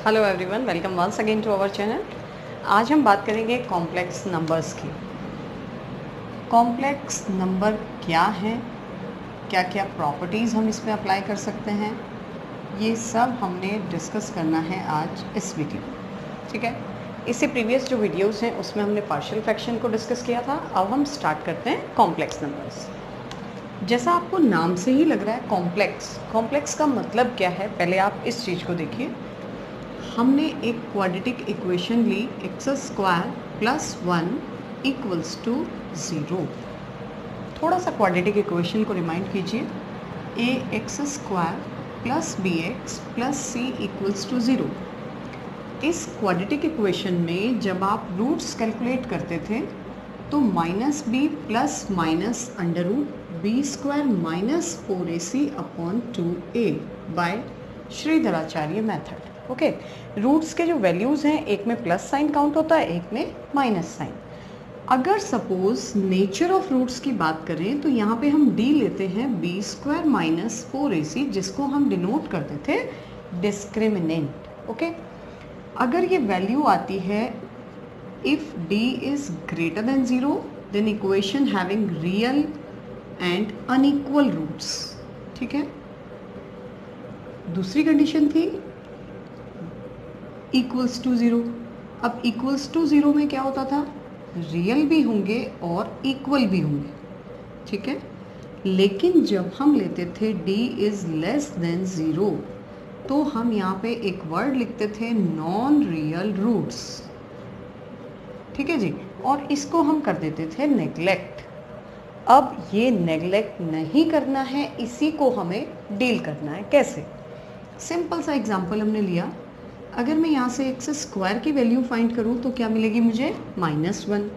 Hello everyone, welcome once again to our channel. आज हम बात करेंगे कॉम्प्लेक्स नंबर्स की। कॉम्प्लेक्स नंबर क्या हैं, क्या क्या प्रॉपर्टीज़ हम इसमें अप्लाई कर सकते हैं, ये सब हमने डिस्कस करना है आज इस वीडियो में। ठीक है, इससे प्रीवियस जो वीडियोस हैं उसमें हमने पार्शियल फ्रैक्शन को डिस्कस किया था। अब हम स्टार्ट करते हैं कॉम्प्लेक्स नंबर्स। जैसा आपको नाम से ही लग रहा है कॉम्प्लेक्स का मतलब क्या है, पहले आप इस चीज़ को देखिए। हमने एक क्वाड्रेटिक इक्वेशन ली x² + 1 = 0। थोड़ा सा क्वाड्रेटिक इक्वेशन को रिमाइंड कीजिए। ax² + bx + c = 0। इस क्वाड्रेटिक इक्वेशन में जब आप रूट्स कैलकुलेट करते थे तो -b + -√b² - 4ac/2a by Shridharacharya method. Okay, roots के जो वैल्यूज़ हैं, एक में प्लस साइन काउंट होता है, एक में माइनस साइन। अगर सपोज नेचर ऑफ रूट्स की बात करें तो यहाँ पे हम d लेते हैं b² - 4ac, जिसको हम डिनोट करते थे डिस्क्रिमिनेंट। ओके, अगर ये वैल्यू आती है if d is greater than 0 then equation having real and unequal roots. ठीक है, दूसरी कंडीशन थी =0। अब =0 में क्या होता था, रियल भी होंगे और इक्वल भी होंगे। ठीक है, लेकिन जब हम लेते थे d इज़ लेस देन 0 तो हम यहाँ पे एक वर्ड लिखते थे नॉन रियल रूट्स। ठीक है जी, और इसको हम कर देते थे नेग्लेक्ट। अब ये नेग्लेक्ट नहीं करना है, इसी को हमें डील करना है। कैसे? सिंपल सा एग्जांपल हमने लिया। अगर मैं यहाँ से x² की वैल्यू फाइंड करूँ तो क्या मिलेगी मुझे? -1।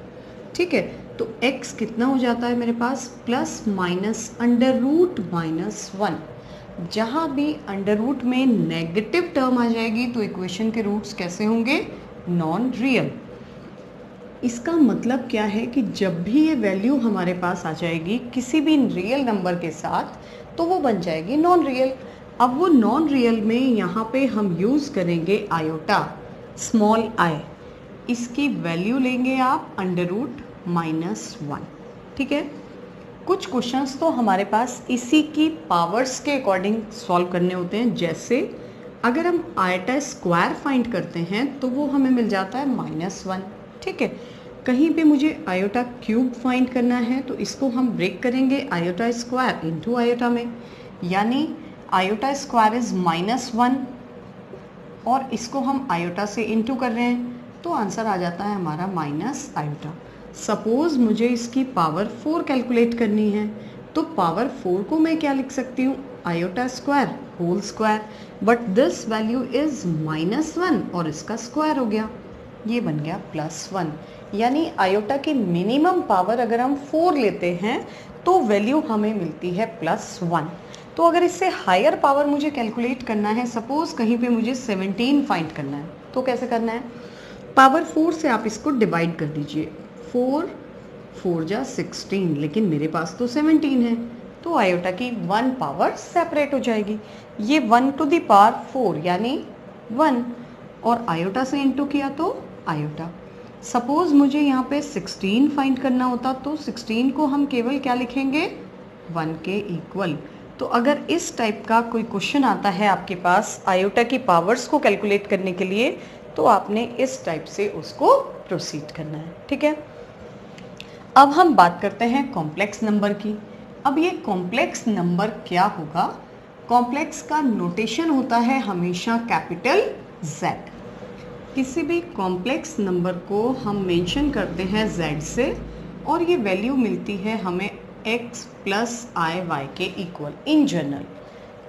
ठीक है, तो x कितना हो जाता है मेरे पास? ±√-1। जहाँ भी अंडर रूट में नेगेटिव टर्म आ जाएगी तो इक्वेशन के रूट्स कैसे होंगे? Non real. इसका मतलब क्या है कि जब भी ये वैल्यू हमारे पास आ जाएगी किसी भी रियल नंबर के साथ तो वो बन जाएगी नॉन रियल। अब वो नॉन रियल में यहाँ पे हम यूज़ करेंगे आयोटा, स्मॉल i। इसकी वैल्यू लेंगे आप √-1। ठीक है, कुछ क्वेश्चंस तो हमारे पास इसी की पावर्स के अकॉर्डिंग सॉल्व करने होते हैं। जैसे अगर हम आयोटा स्क्वायर फाइंड करते हैं तो वो हमें मिल जाता है -1। ठीक है, कहीं पे मुझे आयोटा क्यूब फाइंड करना है तो इसको हम ब्रेक करेंगे आयोटा स्क्वायर इनटू आयोटा में, यानी आयोटा स्क्वायर इज -1 और इसको हम आयोटा से इनटू कर रहे हैं तो आंसर आ जाता है हमारा माइनस आयोटा। सपोज मुझे इसकी पावर 4 कैलकुलेट करनी है तो पावर 4 को मैं क्या लिख सकती हूँ? Iota square whole square, but this value is -1 और इसका स्क्वायर हो गया, ये बन गया +1। यानी आयोटा की मिनिमम पावर अगर हम 4 लेते हैं तो वैल्यू हमें मिलती है +1। तो अगर इससे हायर पावर मुझे कैलकुलेट करना है, सपोज कहीं पे मुझे 17 फाइंड करना है, तो कैसे करना है? पावर 4 से आप इसको डिवाइड कर दीजिए। 4 4 जा 16, लेकिन मेरे पास तो 17 है तो आयोटा की 1 पावर सेपरेट हो जाएगी। ये 1⁴ यानी 1 और आयोटा से इंटू किया तो आयोटा। सपोज मुझे यहाँ पे 16 फाइंड करना होता तो 16 को हम केवल क्या लिखेंगे? 1 के इक्वल। तो अगर इस टाइप का कोई क्वेश्चन आता है आपके पास आयोटा की पावर्स को कैलकुलेट करने के लिए तो आपने इस टाइप से उसको प्रोसीड करना है। ठीक है, अब हम बात करते हैं कॉम्प्लेक्स नंबर की। अब ये कॉम्प्लेक्स नंबर क्या होगा? कॉम्प्लेक्स का नोटेशन होता है हमेशा कैपिटल Z। किसी भी कॉम्प्लेक्स नंबर को हम मेंशन करते हैं Z से और ये वैल्यू मिलती है हमें x + iy के इक्वल। इन जनरल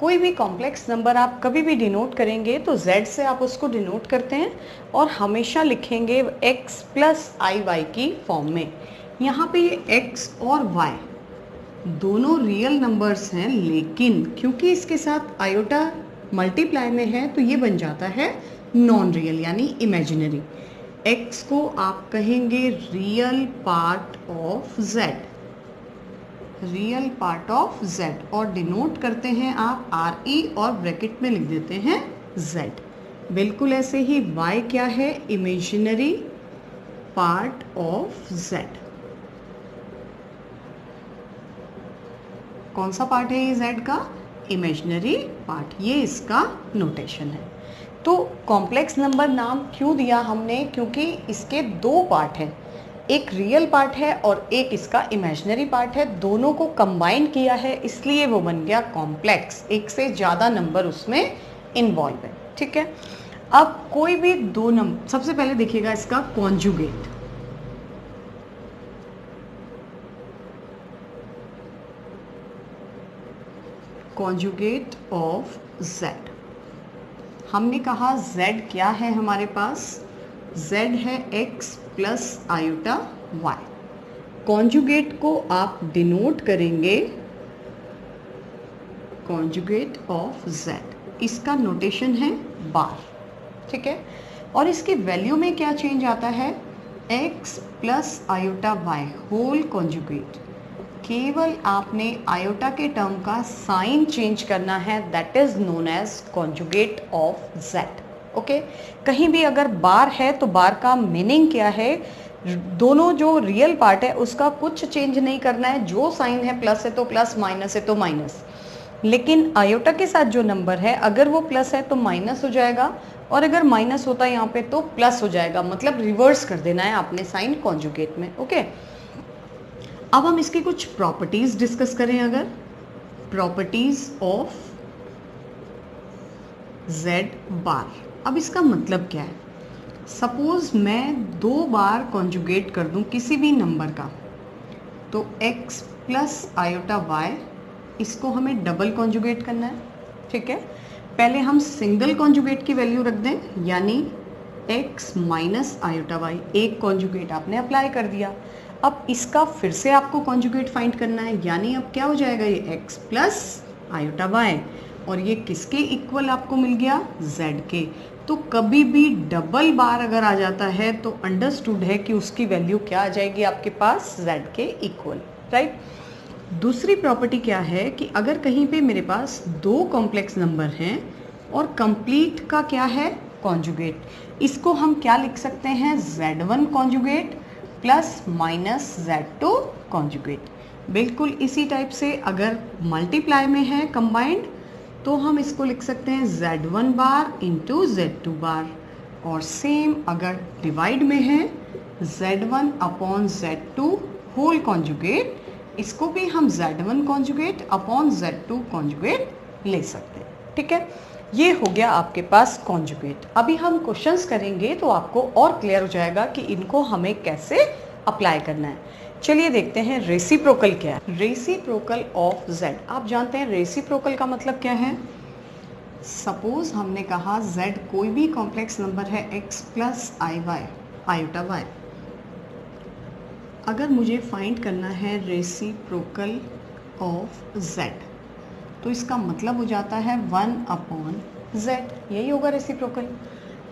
कोई भी कॉम्प्लेक्स नंबर आप कभी भी डिनोट करेंगे तो Z से आप उसको डिनोट करते हैं और हमेशा लिखेंगे x + iy की फॉर्म में। यहाँ पे ये x और y दोनों रियल नंबर्स हैं, लेकिन क्योंकि इसके साथ आयोटा मल्टीप्लाई में है तो ये बन जाता है नॉन रियल यानी इमेजिनरी। x को आप कहेंगे real part of z, real part of z, और डिनोट करते हैं आप RE और ब्रैकेट में लिख देते हैं z। बिल्कुल ऐसे ही y क्या है, इमेजिनरी पार्ट ऑफ z। कौन सा पार्ट है ये z का, इमेजिनरी पार्ट, ये इसका नोटेशन है। तो कॉम्प्लेक्स नंबर नाम क्यों दिया हमने, क्योंकि इसके दो पार्ट हैं, एक रियल पार्ट है और एक इसका इमेजिनरी पार्ट है, दोनों को कंबाइन किया है इसलिए वो बन गया कॉम्प्लेक्स, एक से ज़्यादा नंबर उसमें इन्वॉल्व है। ठीक है, अब कोई भी दो नंबर, सबसे पहले देखिएगा इसका कॉन्जुगेट। कॉन्जुगेट ऑफ z, हमने कहा z क्या है हमारे पास, z है x plus iota y। Conjugate को आप डिनोट करेंगे कॉन्जुगेट ऑफ z, इसका नोटेशन है बार। ठीक है, और इसकी वैल्यू में क्या चेंज आता है, x plus iota y whole conjugate. केवल आपने आयोटा के टर्म का साइन चेंज करना है, that is known as conjugate of z। Okay, कहीं भी अगर बार है तो बार का मीनिंग क्या है, दोनों जो रियल पार्ट है उसका कुछ चेंज नहीं करना है, जो साइन है प्लस है तो प्लस, माइनस है तो माइनस। लेकिन आयोटा के साथ जो नंबर है अगर वो प्लस है तो माइनस हो जाएगा, और अगर माइनस होता है यहाँ पे तो प्लस हो जाएगा, मतलब रिवर्स कर देना है आपने साइन कॉन्जुगेट में। ओके, अब हम इसकी कुछ प्रॉपर्टीज डिस्कस करें। अगर प्रॉपर्टीज ऑफ z बार, अब इसका मतलब क्या है, सपोज मैं दो बार कॉन्जुगेट कर दूं किसी भी नंबर का, तो x प्लस आयोटा y, इसको हमें डबल कॉन्जुगेट करना है। ठीक है, पहले हम सिंगल कॉन्जुगेट की वैल्यू रख दें, यानी x माइनस आयोटा y, एक कॉन्जुगेट आपने अप्लाई कर दिया। अब इसका फिर से आपको कॉन्जुगेट फाइंड करना है, यानी अब क्या हो जाएगा, ये x प्लस आयोटा y, और ये किसके इक्वल आपको मिल गया, z के। तो कभी भी डबल बार अगर आ जाता है तो अंडरस्टूड है कि उसकी वैल्यू क्या आ जाएगी आपके पास, z के इक्वल, राइट। दूसरी प्रॉपर्टी क्या है कि अगर कहीं पे मेरे पास दो कॉम्प्लेक्स नंबर हैं और कंप्लीट का क्या है, कॉन्जुगेट, इसको हम क्या लिख सकते हैं, z1 conjugate plus minus z2 conjugate. बिल्कुल इसी टाइप से अगर मल्टीप्लाई में है कंबाइंड, तो हम इसको लिख सकते हैं z1 बार इंटू z2 बार, और सेम अगर डिवाइड में है z1 upon z2 whole conjugate, इसको भी हम z1 conjugate upon z2 conjugate ले सकते हैं। ठीक है, ये हो गया आपके पास कॉन्जुगेट। अभी हम क्वेश्चंस करेंगे तो आपको और क्लियर हो जाएगा कि इनको हमें कैसे अप्लाई करना है। चलिए देखते हैं रेसिप्रोकल क्या है। रेसिप्रोकल ऑफ z, आप जानते हैं रेसिप्रोकल का मतलब क्या है। सपोज हमने कहा z कोई भी कॉम्प्लेक्स नंबर है x प्लस आई वाई आयोटा y, अगर मुझे फाइंड करना है रेसिप्रोकल ऑफ z, तो इसका मतलब हो जाता है 1 अपॉन z, यही होगा रेसिप्रोकल।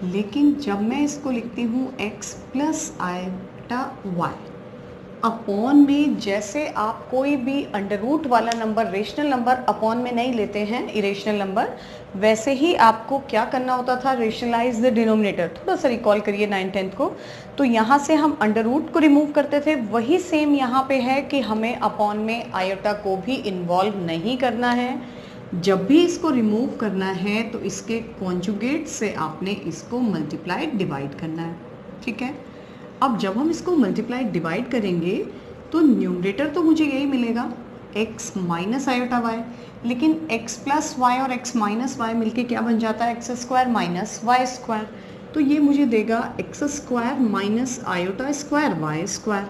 लेकिन जब मैं इसको लिखती हूँ x plus iota y, upon में जैसे आप कोई भी अंडर रूट वाला नंबर, रेशनल नंबर अपॉन में नहीं लेते हैं, इरेशनल नंबर, वैसे ही आपको क्या करना होता था, रेशनलाइज द डिनोमिनेटर। थोड़ा सा रिकॉल करिए 9th-10th को, तो यहाँ से हम अंडर रूट को रिमूव करते थे, वही सेम यहाँ पे है कि हमें अपॉन में आयोटा को भी इन्वॉल्व नहीं करना है। जब भी इसको रिमूव करना है तो इसके कॉन्जुगेट से आपने इसको मल्टीप्लाई डिवाइड करना है। ठीक है, अब जब हम इसको मल्टीप्लाई डिवाइड करेंगे तो न्यूमरेटर तो मुझे यही मिलेगा x माइनस आयोटा y, लेकिन x प्लस वाई और x माइनस वाई मिलके क्या बन जाता है, X square minus Y square. तो ये मुझे देगा X square minus iota square Y square,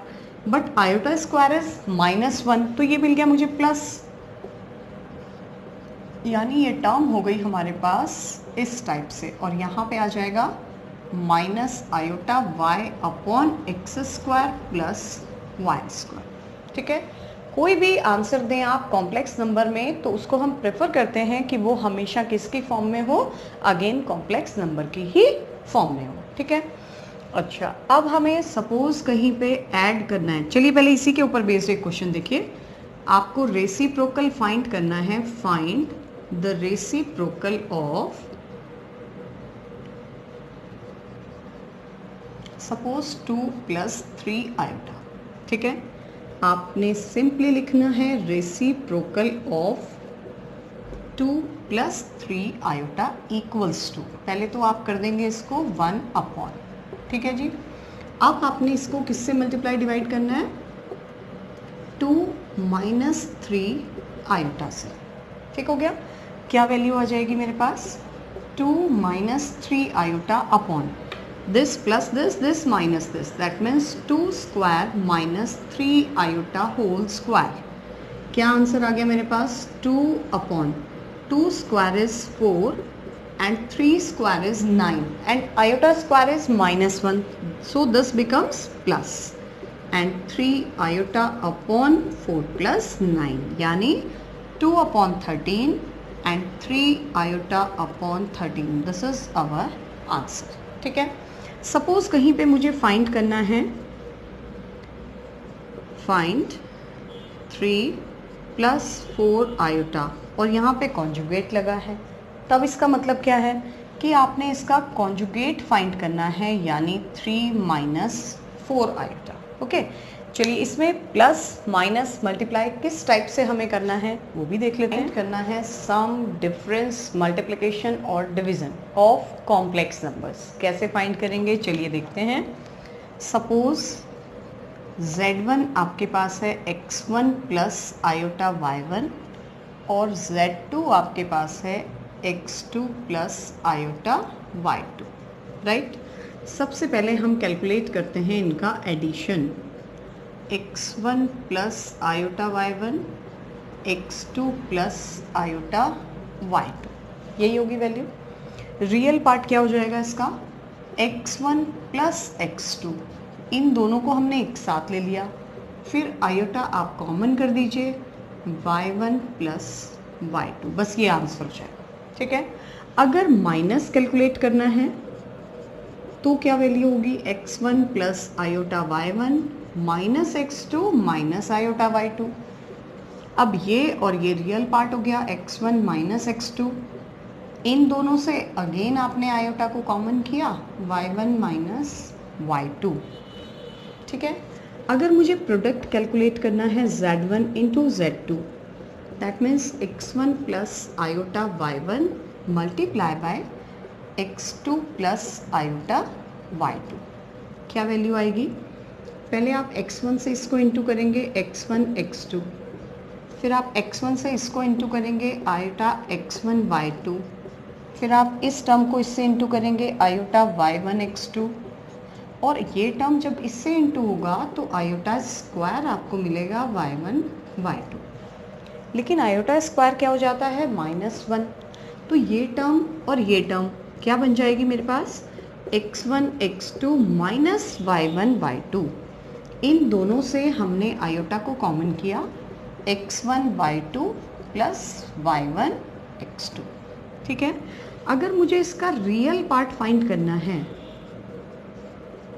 but iota square is -1, तो ये मिल गया मुझे प्लस, यानी ये टर्म हो गई हमारे पास इस टाइप से, और यहाँ पे आ जाएगा minus iota Y upon X square plus Y square. ठीक है, कोई भी आंसर दें आप कॉम्प्लेक्स नंबर में तो उसको हम प्रेफर करते हैं कि वो हमेशा किसकी फॉर्म में हो, अगेन कॉम्प्लेक्स नंबर की ही फॉर्म में हो। ठीक है, अच्छा अब हमें सपोज कहीं पे ऐड करना है। चलिए पहले इसी के ऊपर बेस्ड एक क्वेश्चन देखिए, आपको रेसिप्रोकल फाइंड करना है। Find the reciprocal of suppose 2 plus 3 iota, ठीक है। आपने सिंपली लिखना है reciprocal of 2 plus 3 iota equals to, पहले तो आप कर देंगे इसको 1 अपॉन, ठीक है जी। अब आपने इसको किससे मल्टीप्लाई डिवाइड करना है, 2 माइनस 3 आयोटा से, ठीक हो गया। क्या वैल्यू आ जाएगी मेरे पास, 2 minus 3 iota upon this plus this minus this, that means 2 square minus 3 iota whole square. क्या आंसर आ गया मेरे पास, 2 upon 2 square is 4 and 3 square is 9 and iota square is -1, so this becomes plus and 3 iota upon 4 plus 9 यानी 2 upon 13 and 3 iota upon 13, this is our answer, ठीक है। Suppose कहीं पे मुझे फाइंड करना है, फाइंड 3 प्लस 4 आयोटा और यहाँ पे कॉन्जुगेट लगा है, तब इसका मतलब क्या है कि आपने इसका कॉन्जुगेट फाइंड करना है, यानी 3 माइनस 4 आयोटा। ओके, चलिए इसमें प्लस माइनस मल्टीप्लाई किस टाइप से हमें करना है वो भी देख लेते हैं। करना है सम, डिफरेंस, मल्टीप्लिकेशन और डिवीजन ऑफ कॉम्प्लेक्स नंबर्स। कैसे फाइंड करेंगे चलिए देखते हैं। सपोज z1 आपके पास है x1 प्लस आयोटा y1 और z2 आपके पास है x2 plus iota y2, right. सबसे पहले हम कैलकुलेट करते हैं इनका addition, x1 plus iota y1, x2 plus iota y2, यही होगी वैल्यू। रियल पार्ट क्या हो जाएगा इसका, x1 प्लस x2, इन दोनों को हमने एक साथ ले लिया, फिर आयोटा आप कॉमन कर दीजिए, y1 प्लस y2, बस ये आंसर हो जाएगा, ठीक है। अगर माइनस कैलकुलेट करना है तो क्या वैल्यू होगी, x1 plus iota y1 minus x2 minus iota y2। अब ये और ये रियल पार्ट हो गया, x1 माइनस x2, इन दोनों से अगेन आपने आयोटा को कॉमन किया, y1 माइनस y2, ठीक है। अगर मुझे प्रोडक्ट कैलकुलेट करना है z1 into z2, that means x1 plus iota y1 multiply by x2 plus iota y2, क्या वैल्यू आएगी। पहले आप x1 से इसको इंटू करेंगे, x1 x2, फिर आप x1 से इसको इंटू करेंगे आयोटा x1 y2, फिर आप इस टर्म को इससे इंटू करेंगे आयोटा y1 x2, और ये टर्म जब इससे इंटू होगा तो आयोटा स्क्वायर आपको मिलेगा y1 y2, लेकिन आयोटा स्क्वायर क्या हो जाता है, -1, तो ये टर्म और ये टर्म क्या बन जाएगी मेरे पास, x1 x2 minus y1 y2, इन दोनों से हमने आयोटा को कॉमन किया, x1 y2 plus y1 x2, ठीक है। अगर मुझे इसका रियल पार्ट फाइंड करना है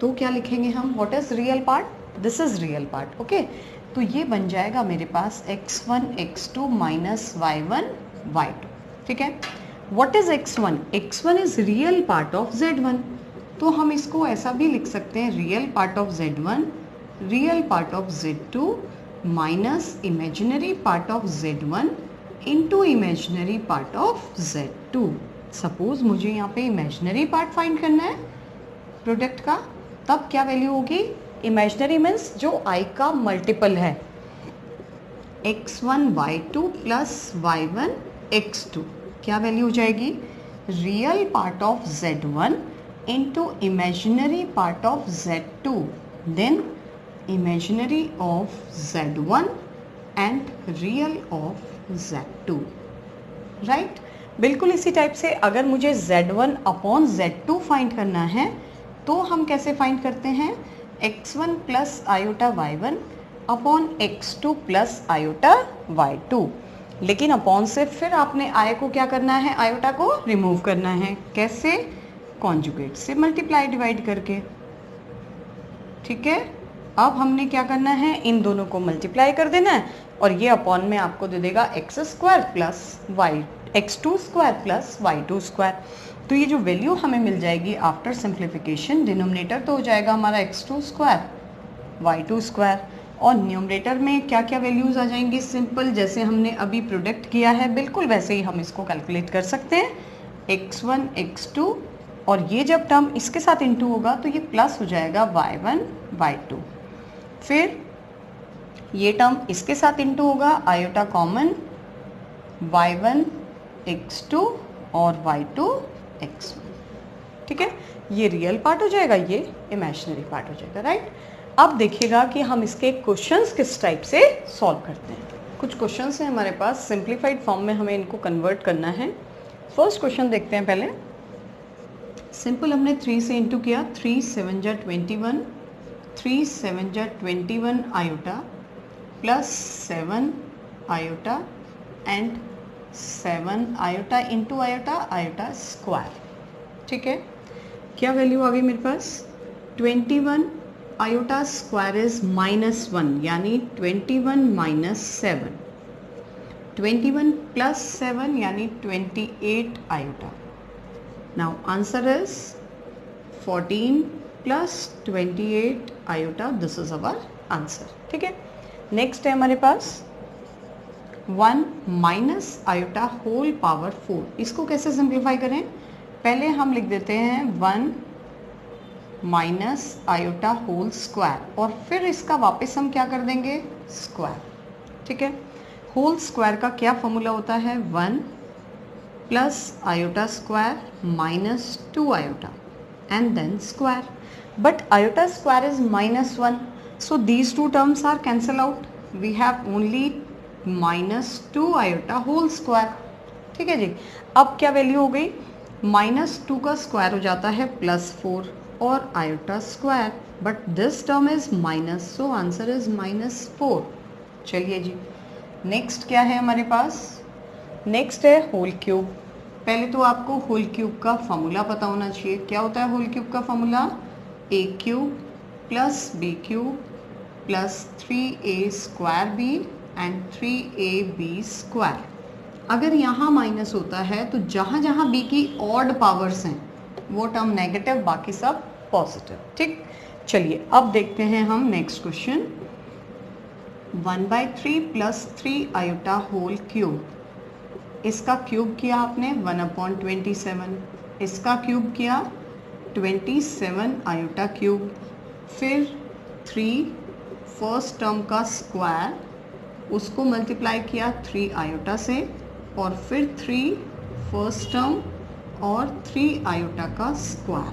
तो क्या लिखेंगे हम, what is real part, this is real part, okay. तो ये बन जाएगा मेरे पास x1 x2 minus y1 y2, ठीक है। What is x1, x1 is real part of z1, तो हम इसको ऐसा भी लिख सकते हैं, real part of z1 real part of z2 minus imaginary part of z1 into imaginary part of z2। Suppose मुझे यहाँ पे इमेजिनरी पार्ट फाइंड करना है प्रोडक्ट का, तब क्या वैल्यू होगी, इमेजिनरी मीन्स जो i का मल्टीपल है, x1 y2 plus y1 x2, क्या वैल्यू हो जाएगी, real part of z1 into imaginary part of z2, then imaginary of z1 and real of z2, right. बिल्कुल इसी टाइप से अगर मुझे z1 अपॉन z2 फाइंड करना है तो हम कैसे फाइंड करते हैं, x1 plus iota y1 upon x2 plus iota y2, लेकिन अपॉन से फिर आपने आई को क्या करना है, आयोटा को रिमूव करना है, कैसे, कॉन्जुगेट से मल्टीप्लाई डिवाइड करके, ठीक है। अब हमने क्या करना है, इन दोनों को मल्टीप्लाई कर देना है और ये अपॉन में आपको दे देगा x² plus y x2² plus y2²। तो ये जो वैल्यू हमें मिल जाएगी आफ्टर सिंप्लीफिकेशन, डिनोमिनेटर तो हो जाएगा हमारा x2 स्क्वायर y2 स्क्वायर, और न्यूमरेटर में क्या क्या वैल्यूज़ आ जाएंगी, सिंपल जैसे हमने अभी प्रोडक्ट किया है बिल्कुल वैसे ही हम इसको कैलकुलेट कर सकते हैं, x1 x2, और ये जब टर्म इसके साथ इंटू होगा तो ये प्लस हो जाएगा y1 y2, फिर ये टर्म इसके साथ इंटू होगा, आयोटा कॉमन, y1 x2 और y2 x1, ठीक है। ये रियल पार्ट हो जाएगा, ये इमेजिनरी पार्ट हो जाएगा, राइट। अब देखिएगा कि हम इसके क्वेश्चंस किस टाइप से सॉल्व करते हैं। कुछ क्वेश्चंस हैं हमारे पास, सिंप्लीफाइड फॉर्म में हमें इनको कन्वर्ट करना है। फर्स्ट क्वेश्चन देखते हैं पहले। सिंपल हमने 3 से इंटू किया, 3 7 जा 21, 3 7 जा 21 iota plus 7 iota and 7 iota into iota, iota square, ठीक है। क्या वैल्यू आ गई मेरे पास, 21 आयोटा स्क्वायर इज -1, यानी 21 माइनस 7, 21 प्लस 7 यानी 28 iota. Now answer is 14 plus 28 iota, this is our answer, ठीक है। नेक्स्ट है हमारे पास 1 माइनस आयोटा होल पावर 4, इसको कैसे सिंप्लीफाई करें, पहले हम लिख देते हैं 1 माइनस आयोटा होल स्क्वायर, और फिर इसका वापस हम क्या कर देंगे, स्क्वायर, ठीक है। होल स्क्वायर का क्या फॉर्मूला होता है, 1 plus iota square minus 2 iota and then square, but iota square is -1, so these two terms are cancel out, we have only -2 iota whole square, ठीक है जी। अब क्या वैल्यू हो गई, -2 का स्क्वायर हो जाता है +4 और iota square, but this term is minus, so answer is -4। चलिए जी, नेक्स्ट क्या है हमारे पास, नेक्स्ट है होल क्यूब। पहले तो आपको होल क्यूब का फॉर्मूला पता होना चाहिए। क्या होता है होल क्यूब का formula, a cube plus b cube plus 3a² and 3ab square. अगर यहाँ माइनस होता है तो जहाँ जहाँ b की ऑड पावर्स हैं वो टर्म नेगेटिव, बाकी सब पॉजिटिव, ठीक। चलिए अब देखते हैं हम next question, 1/3 plus 3 iota whole cube, इसका क्यूब किया आपने 1/27, इसका क्यूब किया 27 आयोटा क्यूब, फिर 3 फर्स्ट टर्म का स्क्वायर, उसको मल्टीप्लाई किया 3 आयोटा से, और फिर 3 फर्स्ट टर्म और 3 आयोटा का स्क्वायर,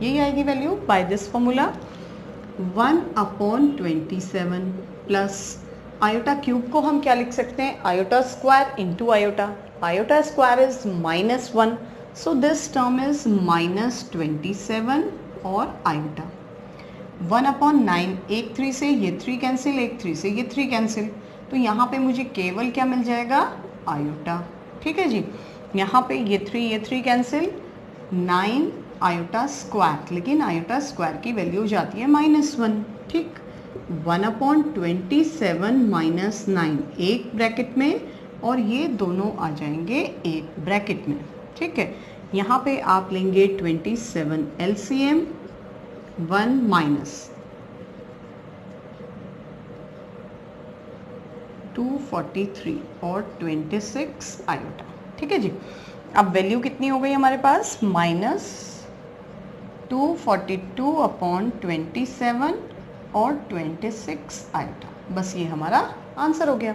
यही आएगी value by this formula. 1/27 plus iota cube को हम क्या लिख सकते हैं, iota square into iota, iota square is -1, so this term is -27 और आयोटा। 1/9, एक 3 से ये 3 कैंसिल, एक 3 से ये 3 कैंसिल, तो यहाँ पे मुझे केवल क्या मिल जाएगा, आयोटा, ठीक है जी। यहाँ पे ये 3 कैंसिल, 9 आयोटा स्क्वायर, लेकिन आयोटा स्क्वायर की वैल्यू जाती है -1, ठीक। 1/27 माइनस 9 एक ब्रैकेट में, और ये दोनों आ जाएंगे एक ब्रैकेट में, ठीक है। यहाँ पे आप लेंगे 27 LCM, 1 माइनस 243 और 26 आयोटा, ठीक है जी। अब वैल्यू कितनी हो गई हमारे पास, -242/27 और 26 आयोटा, बस ये हमारा आंसर हो गया।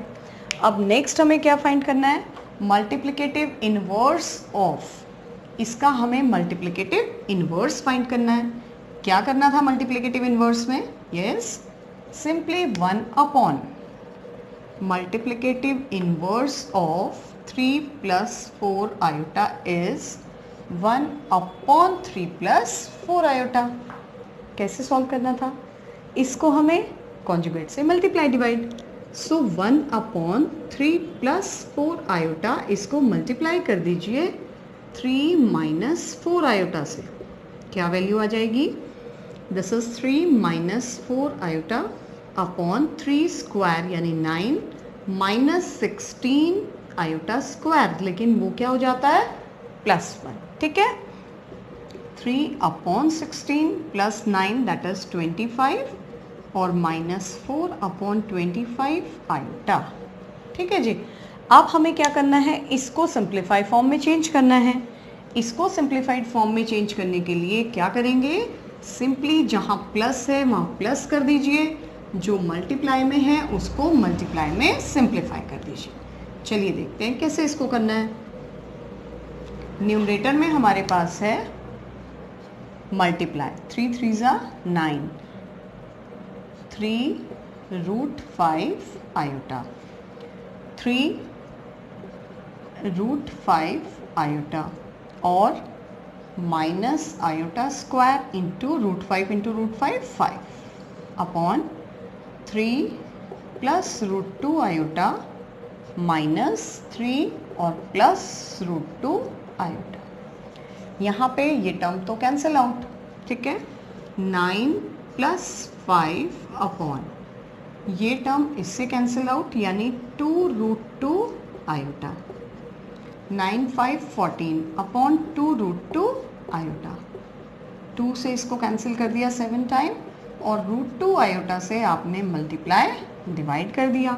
अब नेक्स्ट हमें क्या फाइंड करना है, मल्टीप्लिकेटिव इनवर्स ऑफ, इसका हमें मल्टीप्लिकेटिव इनवर्स फाइंड करना है। क्या करना था मल्टीप्लिकेटिव इनवर्स में, yes, simply 1 multiplicative inverse of 3 + 4 iota is 1/3 + 4 iota. कैसे सॉल्व करना था, इसको हमें कॉन्जुगेट से मल्टीप्लाई डिवाइड, सो 1/3 + 4 आयोटा, इसको मल्टीप्लाई कर दीजिए 3 - 4 आयोटा से, क्या वैल्यू आ जाएगी, this is 3 - 4 iota upon 3 square यानी 9 -16 आयोटा स्क्वायर, लेकिन वो क्या हो जाता है +1, ठीक है। 3/16 प्लस 9 दैट इज 25 और -4/25 आयोटा। ठीक है जी। अब हमें क्या करना है, इसको सिंप्लीफाई फॉर्म में चेंज करना है। इसको सिंप्लीफाइड फॉर्म में चेंज करने के लिए क्या करेंगे, सिंपली जहाँ प्लस है वहाँ प्लस कर दीजिए, जो मल्टीप्लाई में है उसको मल्टीप्लाई में सिंप्लीफाई कर दीजिए। चलिए देखते हैं कैसे इसको करना है। न्यूमरेटर में हमारे पास है मल्टीप्लाई, 3 3 जा 9, 3√5 आयोटा, 3√5 आयोटा और minus iota square into √5 into √5 5 upon 3 plus √2 iota minus 3 और प्लस √2 आयोटा। यहाँ पे ये टर्म तो कैंसिल आउट, ठीक है। 9 प्लस 5 अपॉन ये टर्म इससे कैंसिल आउट, यानी 2√2 आयोटा। 9 5 14 upon 2√2 iota. 2 से इसको कैंसिल कर दिया 7 टाइम और √2 आयोटा से आपने मल्टीप्लाई डिवाइड कर दिया,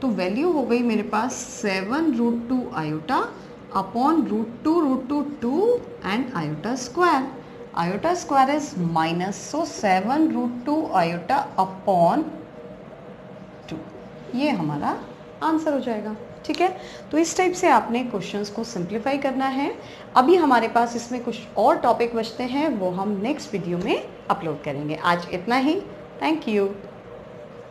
तो वैल्यू हो गई मेरे पास 7√2 iota upon √2 2 and iota square. Iota square is minus, so 7√2 iota upon 2, ये हमारा आंसर हो जाएगा। ठीक है, तो इस टाइप से आपने क्वेश्चंस को सिंप्लीफाई करना है। अभी हमारे पास इसमें कुछ और टॉपिक बचते हैं, वो हम नेक्स्ट वीडियो में अपलोड करेंगे। आज इतना ही, थैंक यू।